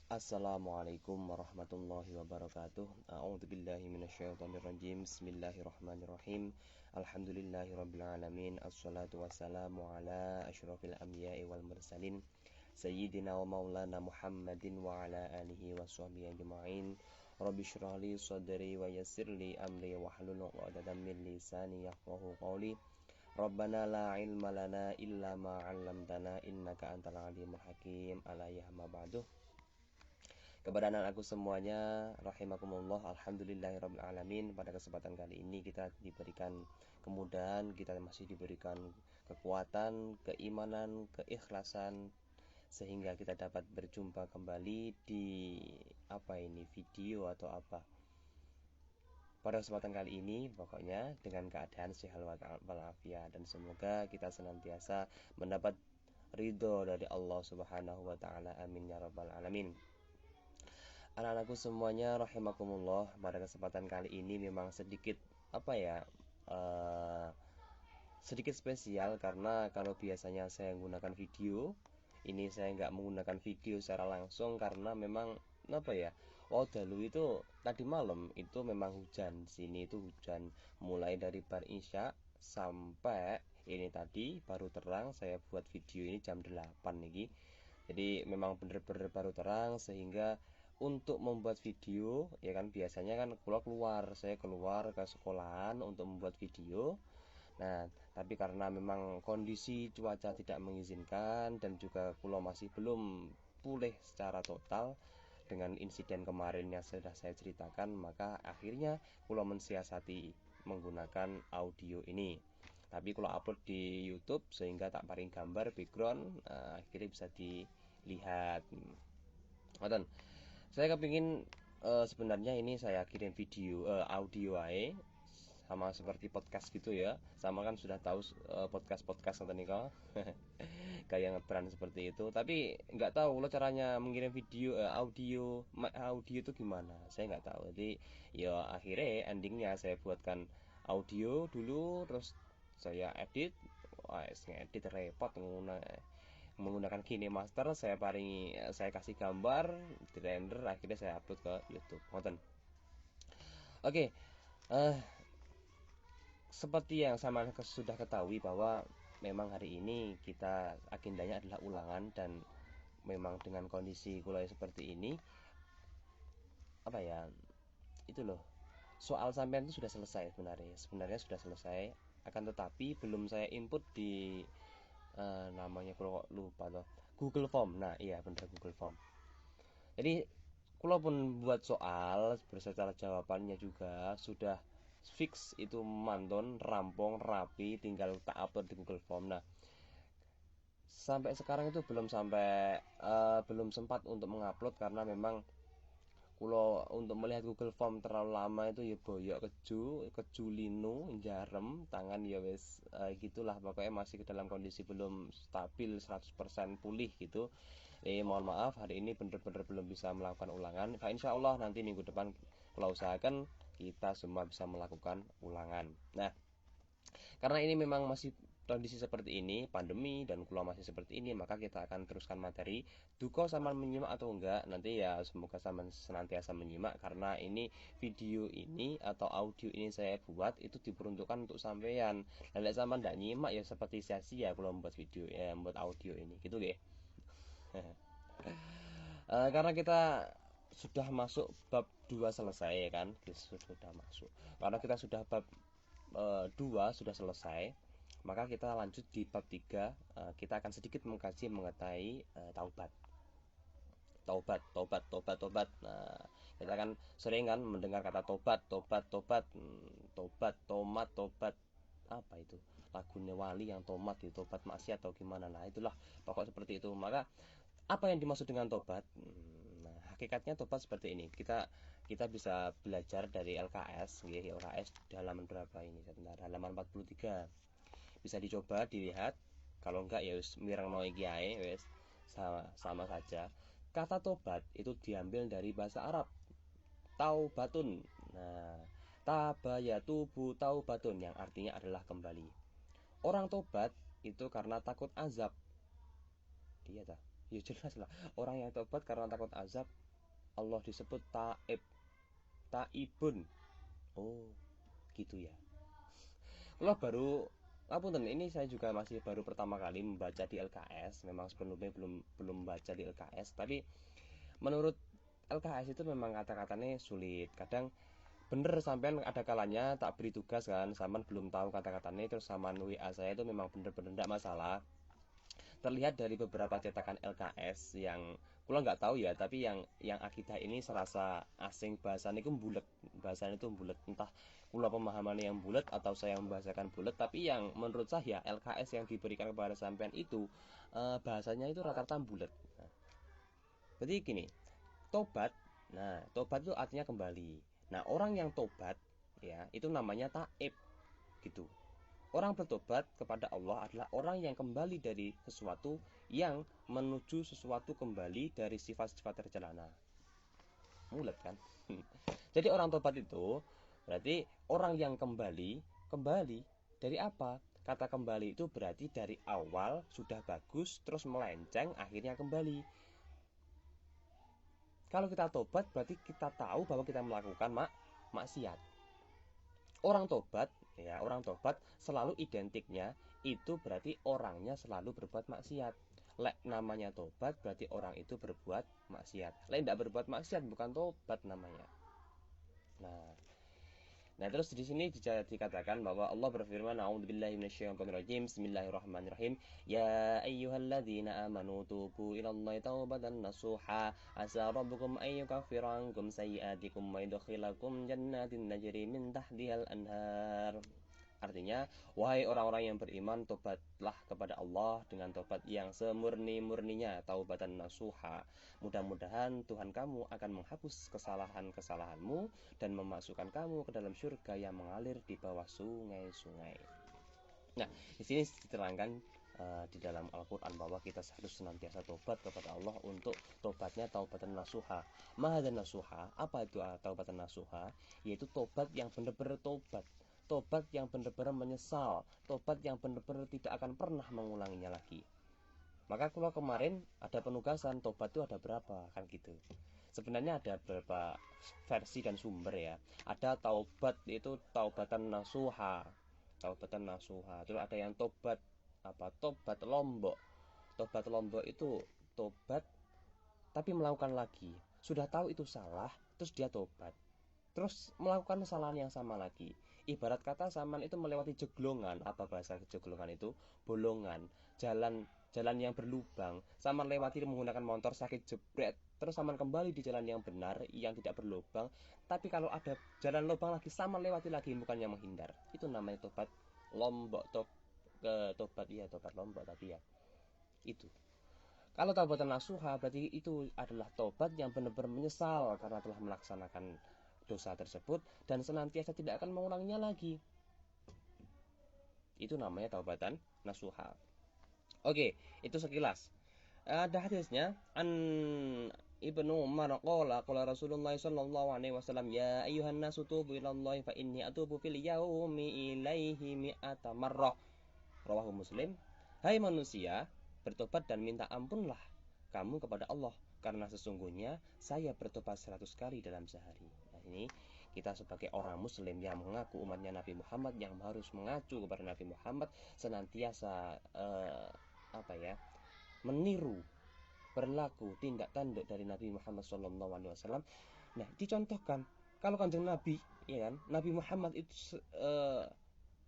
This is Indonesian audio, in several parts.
Assalamualaikum warahmatullahi wabarakatuh. A'udzubillahi minasyaitonirrajim. Bismillahirrahmanirrahim. Alhamdulillahirabbil alamin. Assalatu wassalamu ala asyrofil anbiya'i wal mursalin sayyidina wa maulana Muhammadin wa ala alihi wa sahbihi ajma'in. Rabbi shrah li sadri wa yassir li amri wahlul 'uqdatam min lisani yafqahu qawli. Rabbana la ilma lana illa ma 'allamtana innaka antal alimul hakim. Alayhi ma ba'du. Kepada anak aku semuanya, rahimakumullah, alhamdulillahirabbil alamin. Pada kesempatan kali ini kita diberikan kemudahan, kita masih diberikan kekuatan, keimanan, keikhlasan sehingga kita dapat berjumpa kembali di video atau apa. Pada kesempatan kali ini pokoknya dengan keadaan sehat walafiat dan semoga kita senantiasa mendapat ridho dari Allah Subhanahu wa taala. Amin ya rabbal alamin. Anak-anakku semuanya rahimakumullah, pada kesempatan kali ini memang sedikit sedikit spesial karena kalau biasanya saya menggunakan video, ini saya nggak menggunakan video secara langsung karena memang dahulu itu tadi malam itu memang hujan, sini itu hujan mulai dari bar isya sampai ini tadi baru terang. Saya buat video ini jam 8 nih. Jadi memang bener-bener baru terang sehingga untuk membuat video ya kan biasanya kan saya keluar ke sekolahan untuk membuat video. Nah, tapi karena memang kondisi cuaca tidak mengizinkan dan juga kulo masih belum pulih secara total dengan insiden kemarin yang sudah saya ceritakan, maka akhirnya kulo mensiasati menggunakan audio ini. Tapi kalau upload di YouTube sehingga tak paring gambar background, akhirnya bisa dilihat. Ngoten. Saya kepingin sebenarnya ini saya kirim video audio aja sama seperti podcast gitu ya. Sama kan sudah tahu podcast nanti nika kayak ngebran seperti itu. Tapi nggak tahu lo caranya mengirim video audio itu gimana. Saya nggak tahu. Jadi ya akhirnya endingnya saya buatkan audio dulu, terus saya edit. Wah, ngedit repot menggunakan KineMaster. Saya kasih gambar di render, akhirnya saya upload ke YouTube. Nonton. Oke, seperti yang sama sudah ketahui bahwa memang hari ini kita agendanya adalah ulangan, dan memang dengan kondisi kulai seperti ini itu loh, soal sampean itu sudah selesai sebenarnya sudah selesai, akan tetapi belum saya input di namanya kalau lupa loh, Google Form. Nah iya bener, Google Form. Jadi kalau pun buat soal berserta jawabannya juga sudah fix, itu manton rampung rapi, tinggal tak upload di Google Form. Nah sampai sekarang itu belum sempat untuk mengupload karena memang kalau untuk melihat Google Form terlalu lama itu ya boyok keju linu jarem tangan ya wes, gitulah pokoknya masih dalam kondisi belum stabil 100% pulih gitu. Mohon maaf hari ini bener-bener belum bisa melakukan ulangan. Nah, insya Allah nanti minggu depan kalau usahakan kita semua bisa melakukan ulangan. Nah, karena ini memang masih kondisi seperti ini, pandemi, dan kula masih seperti ini, maka kita akan teruskan materi. Duko sama menyimak atau enggak, nanti ya semoga sama senantiasa menyimak, karena ini video ini atau audio ini saya buat itu diperuntukkan untuk sampean. Lalu sama ndak nyimak ya seperti sia-sia kalau membuat video ya, membuat audio ini, gitu deh. Karena kita sudah masuk bab 2 selesai ya kan, sudah masuk. Karena kita sudah bab 2 sudah selesai, maka kita lanjut di bab 3. Kita akan sedikit mengkaji mengenai taubat. Tobat. Nah, kita kan sering kan mendengar kata tobat, tobat, tobat. Apa itu? Lagunya Wali yang tomat itu, tobat maksiat atau gimana. Nah, itulah pokok seperti itu. Maka apa yang dimaksud dengan tobat? Nah, hakikatnya tobat seperti ini. Kita bisa belajar dari LKS, LKS di halaman berapa ini? Sebentar, halaman 43. Bisa dicoba dilihat. Kalau enggak ya wis mirengno iki ae wis sama saja. Kata tobat itu diambil dari bahasa Arab, taubatun. Nah, tabayatubu taubatun yang artinya adalah kembali. Orang tobat itu karena takut azab. Iya tak? Ya jelas lah, orang yang tobat karena takut azab Allah disebut taib, taibun. Oh, gitu ya. Kalau baru Ngapunten, ini saya juga masih baru pertama kali membaca di LKS. Memang sebelumnya belum belum baca di LKS, tapi menurut LKS itu memang kata-katanya sulit. Kadang bener sampean ada kalanya tak beri tugas kan, sampean belum tahu kata-katanya terus sampean WA saya itu memang bener-bener tidak masalah. Terlihat dari beberapa cetakan LKS yang kula nggak tahu ya, tapi yang akidah ini serasa asing, bahasanya itu bulat, bahasanya itu bulat, entah kula pemahamannya yang bulat atau saya yang membahasakan bulat, tapi yang menurut saya LKS yang diberikan kepada sampean itu bahasanya itu rata-rata bulat. Nah, berarti gini, tobat. Nah, tobat itu artinya kembali. Nah, orang yang tobat ya itu namanya taib gitu. Orang bertobat kepada Allah adalah orang yang kembali dari sesuatu yang menuju sesuatu kembali dari sifat-sifat tercelana. Mulet kan? Jadi orang tobat itu berarti orang yang kembali, kembali dari apa? Kata kembali itu berarti dari awal sudah bagus terus melenceng akhirnya kembali. Kalau kita tobat berarti kita tahu bahwa kita melakukan maksiat. Orang tobat selalu identiknya itu berarti orangnya selalu berbuat maksiat. Lek namanya tobat berarti orang itu berbuat maksiat. Lek tidak berbuat maksiat bukan tobat namanya. Nah, nah terus di sini dikatakan bahwa Allah berfirman, "A'udzubillahi minasyaitonirrajim. Bismillahirrahmanirrahim. Ya ayyuhalladzina amanu tubu ilallahi taubatan nasuha. Asa rabbukum an yukaffira ankum sayyi'atikum wa yudkhilakum jannatin tajri min tahtihal anhar." Artinya, wahai orang-orang yang beriman, tobatlah kepada Allah dengan tobat yang semurni-murninya, taubatan nasuha. Mudah-mudahan Tuhan kamu akan menghapus kesalahan-kesalahanmu dan memasukkan kamu ke dalam surga yang mengalir di bawah sungai-sungai. Nah, di sini diterangkan di dalam Al-Quran bahwa kita harus senantiasa tobat kepada Allah untuk tobatnya taubatan nasuha. Mahadan nasuha, apa itu taubatan nasuha? Yaitu tobat yang benar-benar tobat. Tobat yang benar-benar menyesal, tobat yang benar-benar tidak akan pernah mengulanginya lagi. Maka kalau kemarin ada penugasan tobat itu ada berapa kan gitu. Sebenarnya ada beberapa versi dan sumber ya. Ada taubat itu taubatan nasuha, taubatan nasuha. Terus ada yang tobat apa? Tobat lombok. Tobat lombok itu tobat tapi melakukan lagi. Sudah tahu itu salah, terus dia tobat. Terus melakukan kesalahan yang sama lagi. Ibarat kata saman itu melewati jeglongan. Apa bahasa jeglongan itu? Bolongan, jalan jalan yang berlubang. Saman lewati menggunakan motor sakit jebret. Terus saman kembali di jalan yang benar yang tidak berlubang. Tapi kalau ada jalan lubang lagi, saman lewati lagi, bukannya menghindar. Itu namanya tobat lombok, tobat ya, tobat lombok tadi ya. Itu. Kalau taubatan nasuha berarti itu adalah tobat yang benar-benar menyesal karena telah melaksanakan dosa tersebut dan senantiasa tidak akan mengulanginya lagi. Itu namanya taubatan nasuha. Oke, itu sekilas. Ada hadisnya an Ibnu Umar qala Rasulullah sallallahu alaihi wasallam, ya ayyuhan nasu tubu ilallahi fa inni atubu fil yaumi ilaihi mi'ata marrah. Rawahu Muslim. Hai manusia, bertobat dan minta ampunlah kamu kepada Allah karena sesungguhnya saya bertobat 100 kali dalam sehari. Nah, ini kita sebagai orang muslim yang mengaku umatnya Nabi Muhammad, yang harus mengacu kepada Nabi Muhammad, senantiasa meniru berlaku tindak tanduk dari Nabi Muhammad SAW. Nah, dicontohkan kalau kanjeng Nabi, ya kan, Nabi Muhammad itu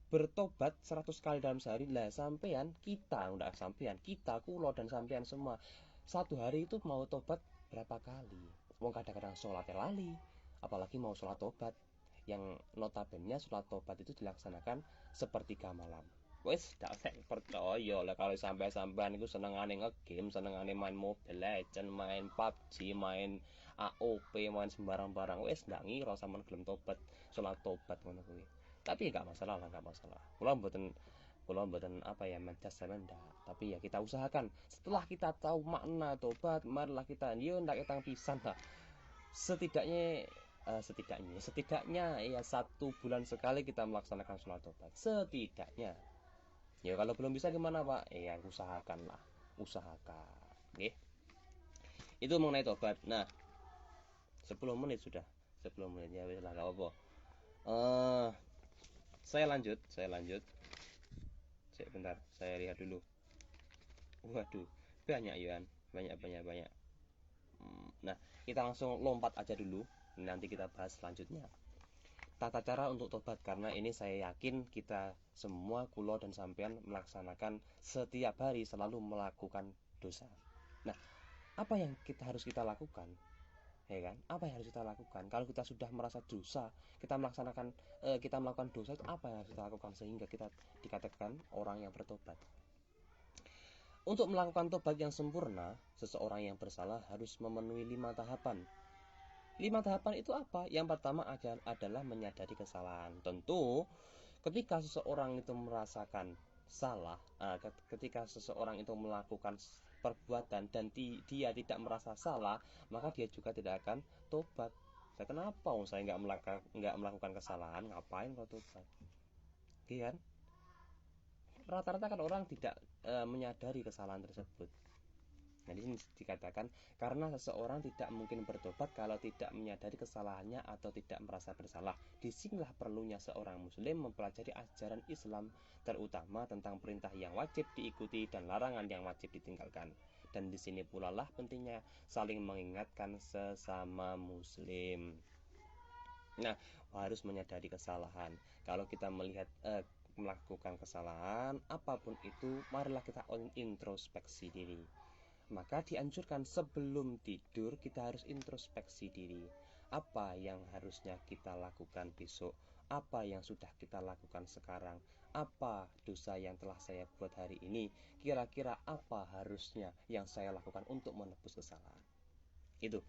bertobat 100 kali dalam sehari. Lah sampean, kita enggak sampean, kita kulo dan sampean semua satu hari itu mau tobat berapa kali? Wong kadang-kadang sholat lali, apalagi mau sholat tobat yang notabene sholat tobat itu dilaksanakan sepertiga malam. Wes gak percaya lah kalau sampai-sampean itu senengane ngegame, senengane main Mobile Legends, main PUBG, main AOP, main sembarang-barang. Wes ndak ngira sampean gelem tobat, sholat tobat ngono kuwi. Tapi nggak masalah lah, nggak masalah. Kula mboten mencas sampean ndak. Tapi ya kita usahakan. Setelah kita tahu makna tobat, marilah kita yo ndak ketang pisan lah. Setidaknya ya 1 bulan sekali kita melaksanakan sholat tobat. Setidaknya. Ya kalau belum bisa gimana Pak? Ya usahakan lah. Usahakan. Oke. Itu mengenai tobat. Nah, 10 menit sudah. 10 menit ya wis lah enggak apa-apa. Eh, saya lanjut. Sebentar, saya lihat dulu. Waduh, banyak Yohan. Banyak. Nah, kita langsung lompat aja dulu. Nanti kita bahas selanjutnya. Tata cara untuk tobat, karena ini saya yakin kita semua kulo dan sampean melaksanakan setiap hari selalu melakukan dosa. Nah, apa yang harus kita lakukan? Ya kan? Apa yang harus kita lakukan? Kalau kita sudah merasa dosa, kita melakukan dosa, itu apa yang harus kita lakukan sehingga kita dikatakan orang yang bertobat? Untuk melakukan tobat yang sempurna, seseorang yang bersalah harus memenuhi 5 tahapan. 5 tahapan itu apa? Yang pertama adalah menyadari kesalahan. Tentu ketika seseorang itu merasakan salah, ketika seseorang itu melakukan perbuatan dan dia tidak merasa salah, maka dia juga tidak akan tobat. Kenapa? Saya nggak melakukan kesalahan, ngapain kau tobat? Iya kan? Rata-rata kan orang tidak menyadari kesalahan tersebut. Nah, di sini dikatakan karena seseorang tidak mungkin bertobat kalau tidak menyadari kesalahannya atau tidak merasa bersalah. Disinilah perlunya seorang muslim mempelajari ajaran Islam, terutama tentang perintah yang wajib diikuti dan larangan yang wajib ditinggalkan. Dan di sini pula lah pentingnya saling mengingatkan sesama muslim. Nah, harus menyadari kesalahan. Kalau kita melakukan kesalahan apapun itu, marilah kita introspeksi diri. Maka dianjurkan sebelum tidur kita harus introspeksi diri. Apa yang harusnya kita lakukan besok? Apa yang sudah kita lakukan sekarang? Apa dosa yang telah saya buat hari ini? Kira-kira apa harusnya yang saya lakukan untuk menebus kesalahan? Itu.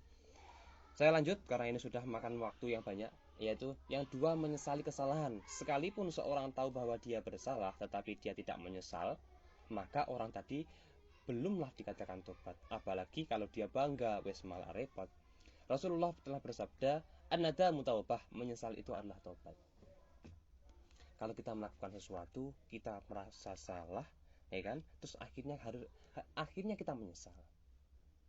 Saya lanjut karena ini sudah makan waktu yang banyak, yaitu yang 2, menyesali kesalahan. Sekalipun seorang tahu bahwa dia bersalah tetapi dia tidak menyesal, maka orang tadi belumlah dikatakan tobat. Apalagi kalau dia bangga, wes malah repot. Rasulullah telah bersabda, an-nadamu taubah, menyesal itu adalah tobat. Kalau kita melakukan sesuatu, kita merasa salah, ya kan? Terus akhirnya kita menyesal.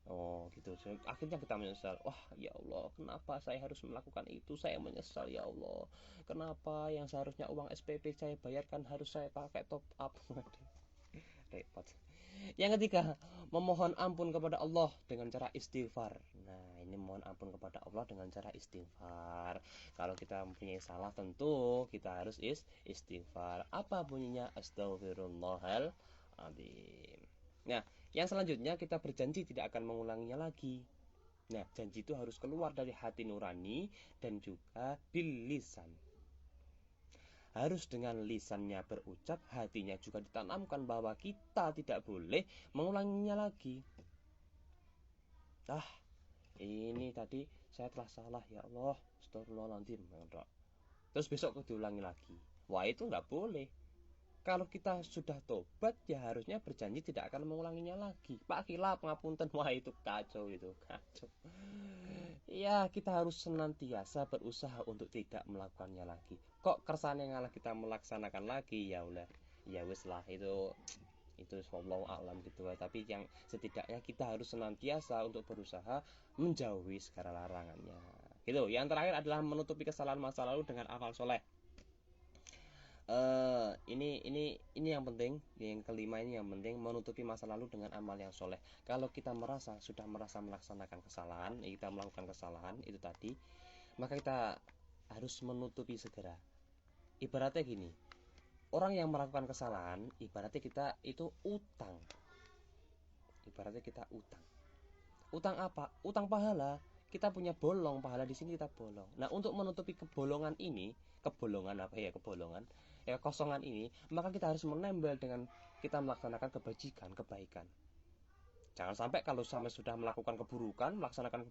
Oh gitu, akhirnya kita menyesal. Wah ya Allah, kenapa saya harus melakukan itu? Saya menyesal ya Allah. Kenapa yang seharusnya uang SPP saya bayarkan harus saya pakai top up? Repot. Yang ketiga, memohon ampun kepada Allah dengan cara istighfar. Nah, ini mohon ampun kepada Allah dengan cara istighfar. Kalau kita mempunyai salah, tentu kita harus istighfar. Apa bunyinya? Astaghfirullahaladzim. Nah, yang selanjutnya kita berjanji tidak akan mengulanginya lagi. Nah, janji itu harus keluar dari hati nurani dan juga bil lisan. Harus dengan lisannya berucap, hatinya juga ditanamkan bahwa kita tidak boleh mengulanginya lagi. Ini tadi saya telah salah ya Allah, astagfirullahaladzim. Terus besok diulangi lagi. Wah, itu nggak boleh. Kalau kita sudah tobat, ya harusnya berjanji tidak akan mengulanginya lagi. Pak khilaf ngapunten, wah itu kacau itu, kacau. Ya, kita harus senantiasa berusaha untuk tidak melakukannya lagi. Kok kersane ngalah kita melaksanakan lagi, ya udah, ya wis lah, itu wallahu a'lam gitu. Tapi yang setidaknya kita harus senantiasa untuk berusaha menjauhi segala larangannya. Gitu. Yang terakhir adalah menutupi kesalahan masa lalu dengan amal soleh. Ini yang penting. Yang kelima ini yang penting, menutupi masa lalu dengan amal yang soleh. Kalau kita sudah merasa melaksanakan kesalahan, kita melakukan kesalahan itu tadi, maka kita harus menutupi segera. Ibaratnya gini, orang yang melakukan kesalahan, ibaratnya kita itu utang. Utang apa? Utang pahala. Kita punya bolong pahala di sini, kita bolong. Nah, untuk menutupi kebolongan kosongan ini, maka kita harus menempel dengan kita melaksanakan kebaikan. Jangan sampai kalau sama sudah melaksanakan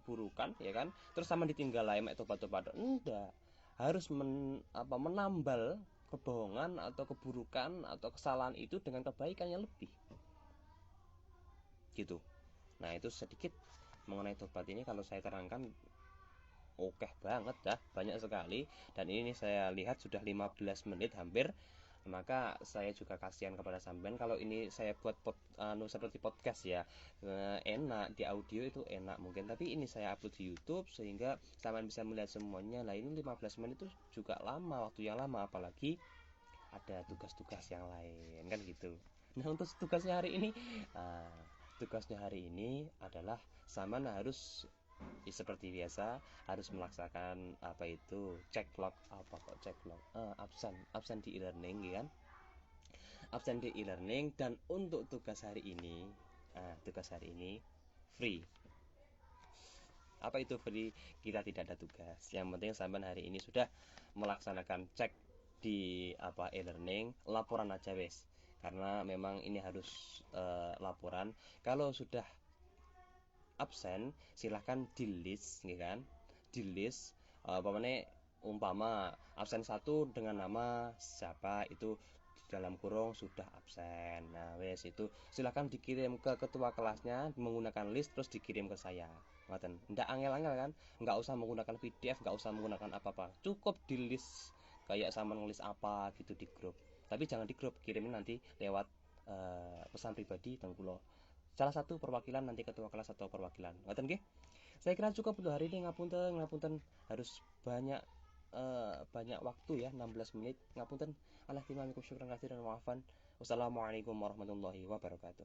keburukan, ya kan? Terus sama ditinggal lah, emak tobat-tobat. Enggak. Harus menambal kebohongan atau keburukan atau kesalahan itu dengan kebaikan yang lebih. Gitu. Nah, itu sedikit mengenai tobat ini. Kalau saya terangkan oke banget dah, banyak sekali. Dan ini saya lihat sudah 15 menit hampir. Maka saya juga kasihan kepada sampean kalau ini saya buat seperti podcast ya. Enak di audio itu enak mungkin, tapi ini saya upload di YouTube sehingga sampean bisa melihat semuanya. Lah ini 15 menit itu juga lama, waktu yang lama, apalagi ada tugas-tugas yang lain kan gitu. Nah, untuk uh, tugasnya hari ini adalah sampean harus seperti biasa harus melaksanakan apa itu cek log, apa kok cek log, absen absen di e-learning ya kan, absen di e-learning. Dan untuk tugas hari ini free. Apa itu free? Kita tidak ada tugas, yang penting sampean hari ini sudah melaksanakan cek di apa e-learning, laporan aja wes, karena memang ini harus laporan. Kalau sudah absen silahkan di list ya kan, di list umpama absen satu dengan nama siapa itu dalam kurung sudah absen. Nah wes itu silahkan dikirim ke ketua kelasnya menggunakan list, terus dikirim ke saya. Ngaten, ndak angel-angel kan, nggak usah menggunakan PDF, nggak usah menggunakan apa-apa, cukup di list kayak sama nulis apa gitu di grup. Tapi jangan di grup, kirimin nanti lewat pesan pribadi dan kulo salah satu perwakilan, nanti ketua kelas atau perwakilan. Ngoten nggih. Saya kira cukup untuk hari ini. Ngapunten, ngapunten harus banyak banyak waktu ya, 16 menit. Ngapunten. Alhamdulillah, syukran katsiran wa afan. Wassalamualaikum warahmatullahi wabarakatuh.